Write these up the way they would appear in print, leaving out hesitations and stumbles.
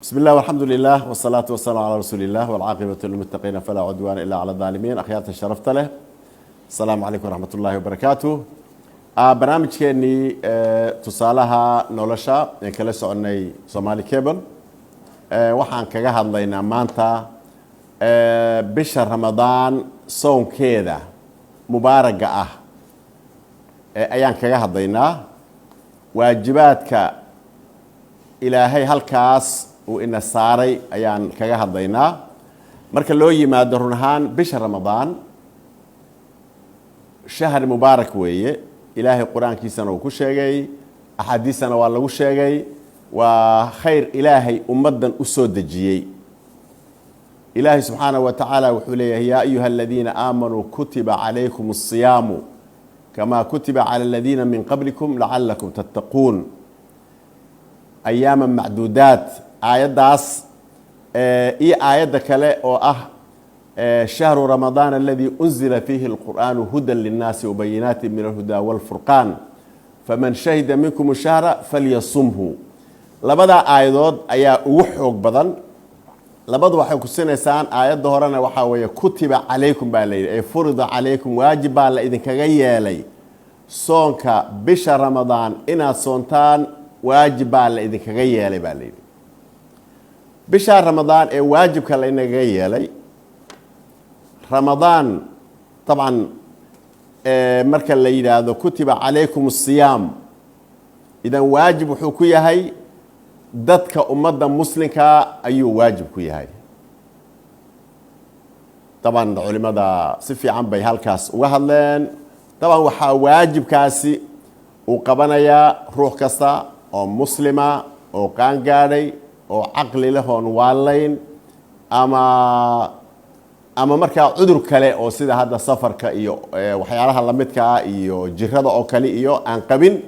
بسم الله والحمد لله والصلاة والسلام على رسول الله والعاقبة للمتقين فلا عدوان إلا على الظالمين. أخيات الشرفت له السلام عليكم ورحمة الله وبركاته. برنامج كأني تصالها نولشة كلا سعني سومالي كيبل وحن كجاه الله مانتا بشهر رمضان صوم كذا مبارك أيام كجاه الله واجباتك إلهي هالكاس وإن الساري أيان كجاه الضينا مركل لوي ما درنهان بشهر رمضان شهر مبارك ويه إلهي القرآن كيسنا وكشجعي أحاديثنا والله وشجعي وخير إلهي أمدا أسود الجي إلهي سبحانه وتعالى وحليه يا أيها الذين آمنوا كتب عليكم الصيام كما كتب على الذين من قبلكم لعلكم تتقون أياما معدودات آيات داس آيات كلا أو شهر رمضان الذي أنزل فيه القرآن هدى للناس وبينات من الهدى والفرقان فمن شهد منكم الشهر فليصمه لبدا آيات أيا وحوق بدن لبدا وحوق السنة سان آيات ظهرنا وحاوية كتب عليكم بالليل فرض عليكم واجب على إذن كغيالي صونك بشهر رمضان إنا صونتان واجب على إذن كغيالي بالليل بشهر رمضان واجب كلا إنك غيالي رمضان طبعا مركز الليل هذا كتب عليكم الصيام إذا واجب حكوية هاي ضدك أمدا مسلمك أي واجب كوية هاي طبعا علماء دا صفي عن بي هالكاس وهلين طبعا وحا واجب كاسي وقبنا روح كستا أو مسلمة أو قانقاري أو عقل لهون والين ama marka cudur kale oo sida hada safarka iyo waxyaalaha la midka iyo jirada oo kale iyo aan qabin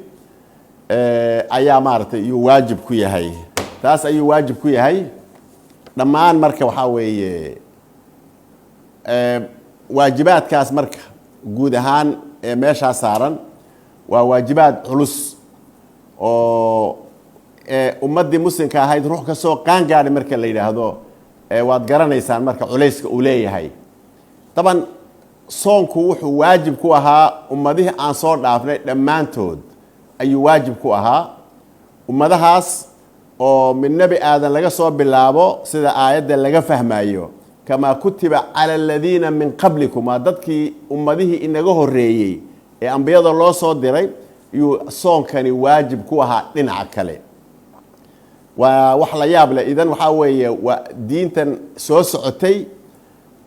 ayaa maartay iyo waajib ku yahay taas ayuu waajib ku yahay dhamaan marka waxa weeye waajibaadkaas marka guud ahaan meesha saaran waa waajibaad culus oo ummadii muslimka ahayd ruux ka soo qaan gaadhay marka la yiraahdo waad garanaysaan marka culayska uu leeyahay taban soonku wuxuu waajib ku ahaa ummadihi aan soo dhaafnay dhamaantood ayuu waajib ku ahaa ummadahaas oo min nabi aadan laga soo bilaabo sida aayada laga fahmayo kama kutiba ala alladina min qablikum dadkii ummadihi inaga horeeyay ee anbiyada loo soo diray yu soonkani waajib ku ahaa dhinaca kale وحلا يابله إذن وحاوي ودينتن سو سعتي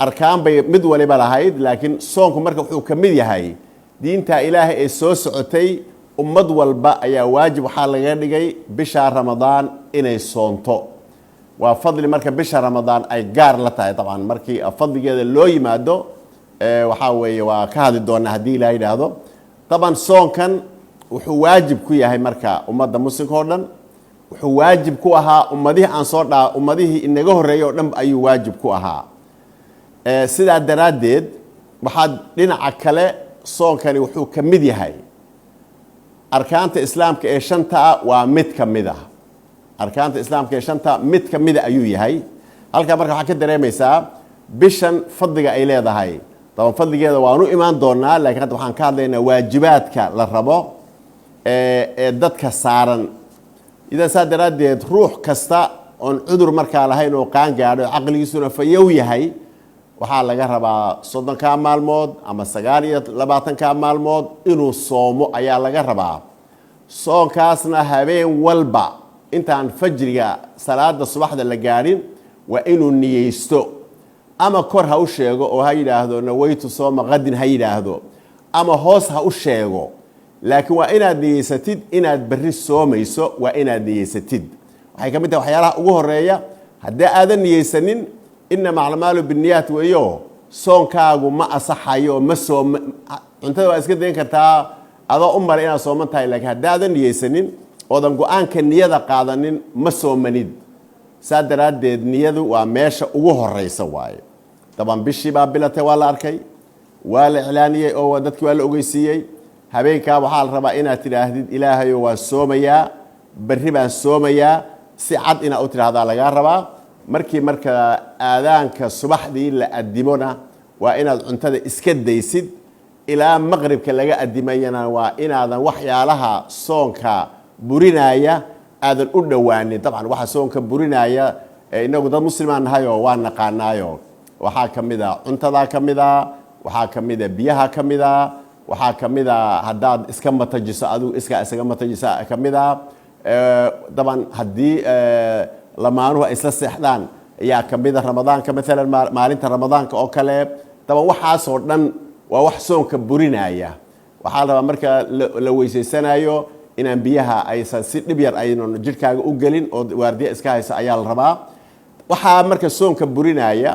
أركان بي مدولي بلاهيد لكن صونكم مركب حو كميديا هاي دينتا إلهي سو سعتي ومدول بقى يا واجب حال غير بشهر رمضان إني صونتو وفضل مركب بشهر رمضان أي جار لتاي طبعا مركي فضل جد اللوي مادو وحاوي وكهذا الدون هدي لا يدهدو طبعا صون كان وحو واجب كويا هاي مركا ومدة مسلم كوردن wuxuu waajib ku ahaa ummadihi aan soo dhaa ummadihi inaga horeeyo dhan ayuu waajib ku ahaa sida daraadeed waxa dhinaca kale soonkani wuxuu kamid yahay arkaanta islaamka ee shanta waa mid kamid ah arkaanta islaamka ee shanta mid kamid ayuu yahay halka marka waxa ka dareemaysaa bishan fadliga ay leedahay taban fadligeeda waanu imaan doonaa laakiin hadda waxaan ka hadlaynaa waajibaadka la rabo ee dadka saaran إذا صار رديت روح كستا عن عذر مركا لهين وقان قاعد عقل يسون فيوي هاي وحال لجربا صدق كامل مود أما سجارية لبعضن كامل مود إنه صومو أيا لجربا صوم كاسنا هبين والبا أنت عن فجرية صلاة الصباح دلجارين وإنه نيستو أما كره وشيء وهاي لهذا نويت صوم غد هاي لهذا أما هوس هوشيء لكن وإنا ديستيد إنا بريس سوميسو وإنا ديستيد waxay kamid tahay waxyaalaha ugu horeeya haddii aadan niyeysanin inama acmaalu binniyat wayo soonkaagu ma asaxayo ma soom cuntada waa iska dayn kartaa adoo u mar inaad sooman tahay laakiin haddii aadan niyeysanin oodan go-aanka niyada qaadanin ma soomanid saa daraadeed niyadu waa meesha ugu horeysa waaye taban bishii baa bilatay waa la arkay waa la iclaaniyey oo dadkii waa la ogeysiiyey habeenka waxaa la rabaa inaad tidhaahdid ilaahayo waa soomayaa بري بان سوميا si cad inaad u tiraahdaa lagaa rabaa markii marka aadaanka subaxdii la adimona waa inaad cuntada iska daysid ilaa maqribka laga adimayana waa inaadan waxyaalaha soonka burinaya aadan u dhawaanin dabcan waxa soonka burinaya inagu dad muslimaan nahay oo waa naqaanaayo waxaa kamid ah cuntada kamid ah waxaa kamid ah biyaha kamid ah waxaa kamid ah haddaad iska matajiso adigu isaga matajisa kamid ah daban haddii lamaanuhu ay isla seexdaan ayaa kamid ah ramadaanka maalan maalinta ramadaanka oo kale daban waxaasoo dhan waa wax soonka burinaya waxaa la rabaa marka la weysaysanayo inaan biyaha aysan si dhib yar aynan jidhkaaga u gelin oo waardiya iska haysa ayaa la rabaa waxaa marka soonka burinaya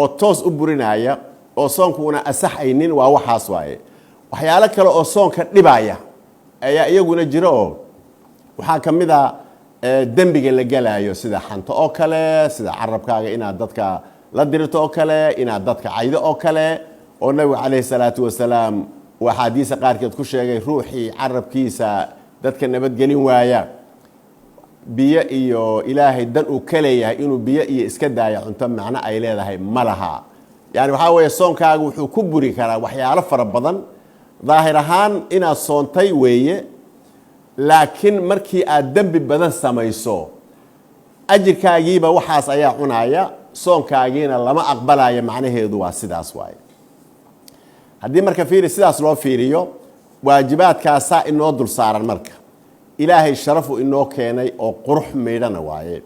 oo toos u burinaya oo soonka una asaxaynin waa waxaas waaye waxyaalo kale oo soonka dhibaya ayaa iyaguna jira oo waxaa ka mid ah dembiga la galayo sida xanta oo kale sida carabkaaga inaad dadka la dirto oo kale inaad dadka caydo oo kale oo nabiga calayhi salaatu wasalaam uu axaadiisa qaarkeed ku sheegay ruuxii carabkiisa dadka nabadgelin waaya biyo iyo ilaahay dan uu ka leeyahay inuu biyo iyo iska daaya cunto macno ay leedahay ma laha yani waxaa weeye soonkaaga wuxuu ku buri karaa waxyaalo fara badan daahir ahaan inaad soontay weeye laakiin markii aad dembi badan samayso ajirkaagiiba waxaas ayaa cunaya soonkaagiina lama aqbalaya macnaheedu waa sidaas waaye haddii marka fiiri sidaas loo fiiriyo waajibaadkaasaa inoo dul saaran marka ilaahay sharafu inoo keenay oo qurux meydhana waaye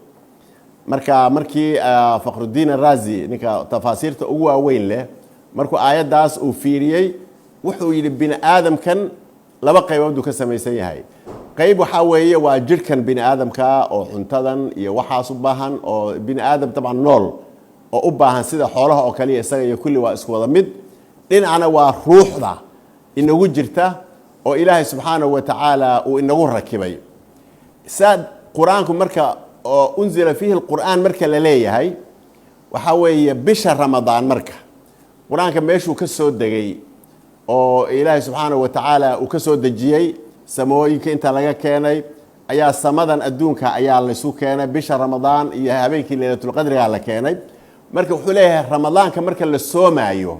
marka markii faqrudiin araazi ninka tafaasiirta ugu waaweyn leh markuu aayaddaas uu fiiriyey wuxuu yidhi bini aadamkan laba qaybood uu ka samaysan yahay qayb waxaa weeye waa jidhkan bini aadamka oo cuntadan iyo waxaas u baahan oo bini aadam dabcan nool oo u baahan sida xoolaha oo kaliya isaga iyo kulli waa isku wada mid dhinacna waa ruuxda inagu jirta oo ilaahay subxaanahu wa tacaala uu inagu rakibay saa qur-aanku marka oo unzila fiihi lqur'aan marka la leeyahay waxaa weeye bisha ramadaan marka qur-aanka meeshuu ka soo degay oo ilaahay subxaanahu wa tacaala uu ka soo dejiyey samooyinka inta laga keenay ayaa samadan adduunka ayaa laysu keenay bisha ramadaan iyo habeenkii leylatulqadriga la keenay marka wuxuu leeyahay ramadaanka marka la soomaayo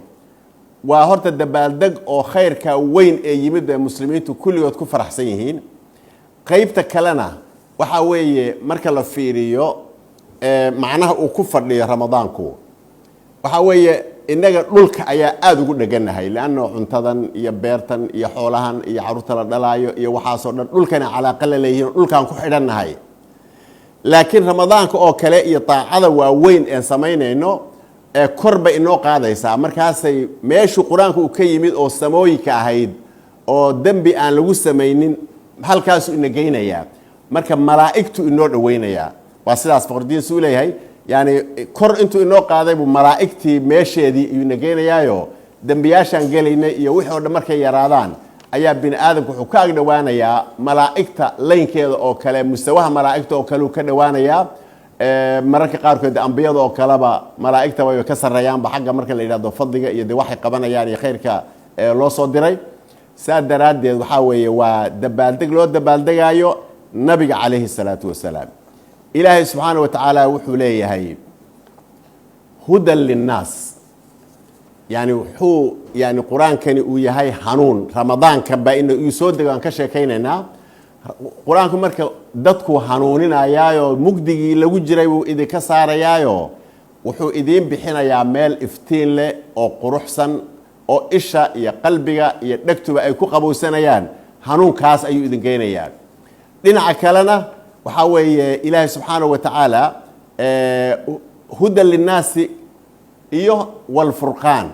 waa horta dabaaldeg oo khayrka weyn ee yimid ee muslimiintu kulligood ku faraxsan yihiin qaybta kalena waxaa weeye marka la fiiriyo macnaha uu ku fadhiyo ramadaanku waxaa weeye innaga dhulka ayaa aada ugu dheganahay leanno cuntadan iyo beertan iyo xoolahan iyo caruurta la dhalaayo iyo waxaasoo dhan dhulkana calaaqa la leeyihiin dhulkaan ku xidhannahay laakiin ramadaanka oo kale iyo daacada waaweyn een samaynayno kor bay inoo qaadaysaa markaasay meeshuu qur-aanku uu ka yimid oo samooyinka ahayd oo dembi aan lagu samaynin halkaasuu ina geynayaa marka malaa'igtu inoo dhaweynayaa waa sidaas faqrudiin suu leeyahay yani kor intuu inoo qaaday buu malaa'igtii meesheedii iyuu ina geynayaayo dembiyaashaan gelaynay iyo wixii oo dhan markay yaraadaan ayaa bini aadamku wuxuu ka ag dhowaanayaa malaa'igta laynkeeda oo kale mustawaha malaa'igta oo kale uu ka dhowaanayaa mararka qaarkood ambiyada oo kaleba malaa'igta way ka sareeyaanba xagga marka la yidhahdo fadliga iyo de waxay qabanayaan iyo khayrka loo soo diray saa daraaddeed waxaa weeye waa dabaaldeg loo dabaaldegayo nabiga calayhi salaatu wasalaam ilaahay subxaana wa tacaala wuxuu leeyahay hudan linnaas yani wuxuu yani qur-aankani uu yahay hanuun ramadaanka baa uu soo dego aan ka sheekaynaynaa qur-aanku marka dadku hanuuninayaayo mugdigii lagu jiray wuu idinka saarayaayo wuxuu idiin bixinayaa meel iftiin leh oo quruxsan oo isha iyo qalbiga iyo dhegtuba ay ku qabowsanayaan hanuunkaas ayuu idin geynayaa dhinaca kalena waxaa weeye ilaahay subxaanahu wa tacaala hudan linnaasi iyo walfurqaan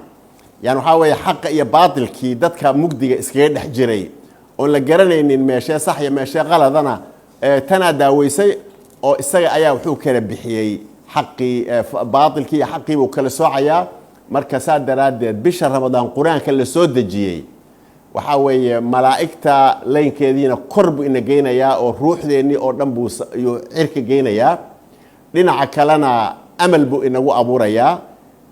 yani waxaa weeye xaqa iyo baatilkii dadka mugdiga iskaga dhex jiray oon la garanaynin meeshee sax iyo meeshee qaladana tanaa daaweysay oo isaga ayaa wuxuu kala bixiyey xaqii baatilkii iyo xaqii buu kala soocayaa marka saa daraaddeed bisha ramadaan qur-aanka la soo dejiyey waxaa weeye malaa'igta laynkeediina kor buu ina geynayaa oo ruuxdeennii oo dhan buu iyuu cirka geynayaa dhinaca kalena amal buu inagu abuurayaa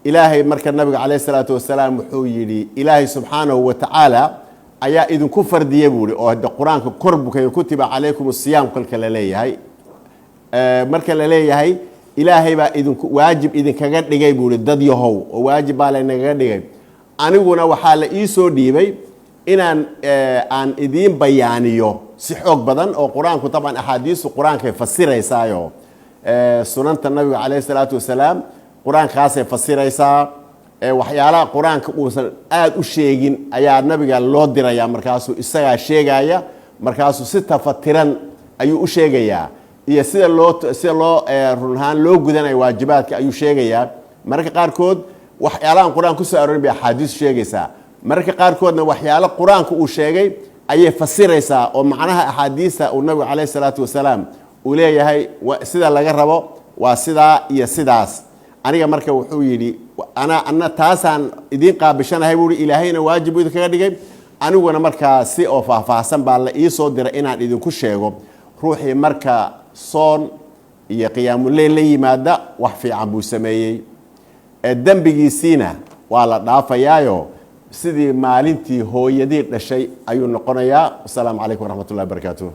ilaahay marka nabiga calayh isalaatu wasalaam wuxuu yidhi ilaahay subxaanahu wa tacaala ayaa idinku fardiye buuhi oo hadde qur-aanka kor bukay kutiba calaykum asiyaam kolka la leeyahay marka la leeyahay ilaahay baa idinku waajib idinkaga dhigay buu yidhi dad yahow oo waajib baa laynagaga dhigay aniguna waxaa la ii soo dhiibay inaan aan idiin bayaaniyo si xoog badan oo qur-aanku taban axaadiistu qur-aankay fasiraysaayo sunanta nabiga calayhi salaatu wasalaam qur-aankaasay fasiraysaa waxyaalaha qur-aanka uusan aada u sheegin ayaa nabiga loo diraya markaasuu isagaa sheegaya markaasuu si tafatiran ayuu u sheegayaa iyo sida loo run ahaan loo gudanayo waajibaadka ayuu sheegayaa mararka qaarkood waxyaalahan qur-aan kusoo aroorin bay axaadiisu sheegaysaa mararka qaarkoodna waxyaalo qur-aanka uu sheegay ayay fasiraysaa oo macnaha axaadiista uu nabigu calayhi salaatu wasalaam uu leeyahay sida laga rabo waa sidaa iyo sidaas aniga marka wuxuu yidhi ana taasaan idiin qaabishanahay buuhi ilaahayna waajib idinkaga dhigay aniguna markaa si oo faahfaahsan baa la ii soo diray inaan idinku sheego ruuxii marka soon iyo qiyaamuleyl la yimaada wax fiican buu sameeyey dembigiisiina waa la dhaafayaayo sidii maalintii hooyadii dhashay ayuu noqonayaa. Assalaamu calaykum waraxmatullahi wabarakaatuh.